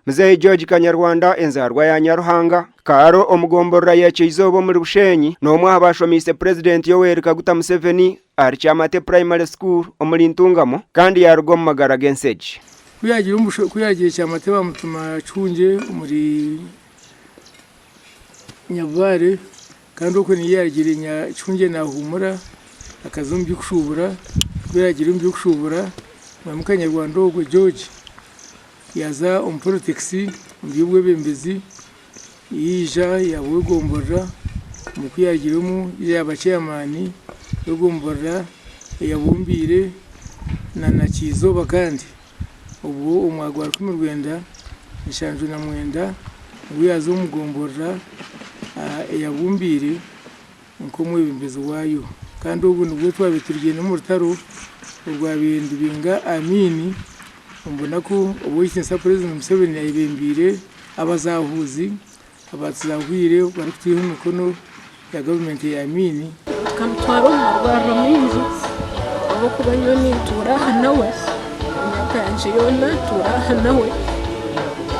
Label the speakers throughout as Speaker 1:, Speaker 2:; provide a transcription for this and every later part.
Speaker 1: Mzee George Kanyarwanda enzarwa ya Nyaruhanga karo omugomborra yekizobo muri Bushenyi nomwe abashomise President Yoweri Kaguta Museveni ari cyamate primary school omuri Ntungamo kandi yarugo mu magara genseji kuyagira cyamate bamutuma cunge muri Nyabare kandi uko ni yagira nya cunge na humura akazumbi kushubura kuyagira umbi kushubura mu Kanyarwanda ogwe George yaza umprotexi mbibwe bembezi yija yawe gomborra mu kuyagiramo yaba chairman yo gomborra yabumbire na kizoba kandi ubu umwagwa mu Rwanda nishanju na mwenda uyazo mugomborra yabumbire nko mu bembezi wayo kandi ubu nubwo twabiturigene mu rutaro rwa bindu binga amini mbona ko ubuyikinsa President Museveni yayibembire abazahuzi abazahwire bari kutiho umukono ya government ya Amini
Speaker 2: kamutwaro mu Rwanda mingi abo kubanyoni tura hanawe nyakanje yona tura hanawe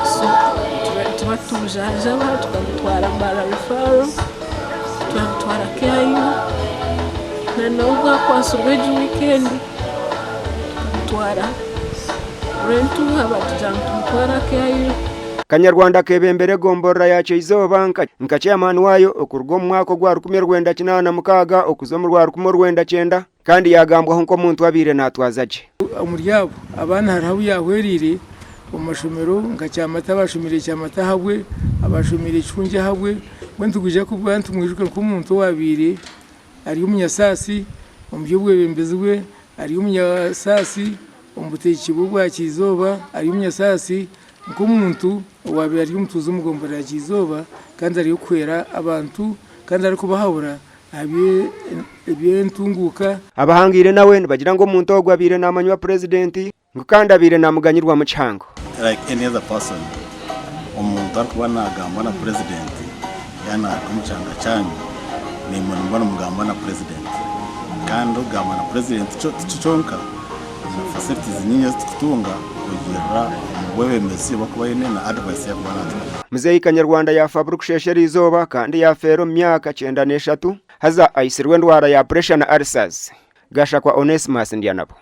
Speaker 2: so tubatujaja batukatwara bara referral twatwara kayo na nubwo kwasurweje weekend twara rentu habatujantu mutwara kayo
Speaker 1: Kanyarwanda kebembere gomborra yache izoba nka chairman wayo okurwo mwako gwa 1986 okuzo mu rwa 1990 kandi yagambwa nko muntu wabire natwazaje
Speaker 2: umuryabo abana harabu yahwerire umashomero nka cyamata bashumire cyamata habwe abashumire cunge habwe wentuguje ku bantu mwijuka ko muntu wabire ari umunyasasi umbyubwe bembezwe ari umunyasasi umbuteki bugwa kizoba ari umunyasasi nk'umuntu wabira ari umutuzo mugombora ya kizoba kandi ari kwera abantu kandi ari kubahabura abiye ntunguka
Speaker 1: abahangire nawe bagira ngo umuntu ogwabire namanywa president ngo kandi abire namuganyirwa mu cyango
Speaker 3: like any other person umuntu arikubana agamba na president yana kumucanga cyane ni umuntu mbona mugamba na president kandi ugamba na president cyonka facilities nyinyi tutunga kugira wewe mesi bakubayene na advice ya kubanatu
Speaker 1: Mzee Kanyarwanda yafa kusheshera izoba kandi yafero myaka 93 haza aisirwe ndwara ya pressure na ulcers gashakwa Onesimus Ndianabo.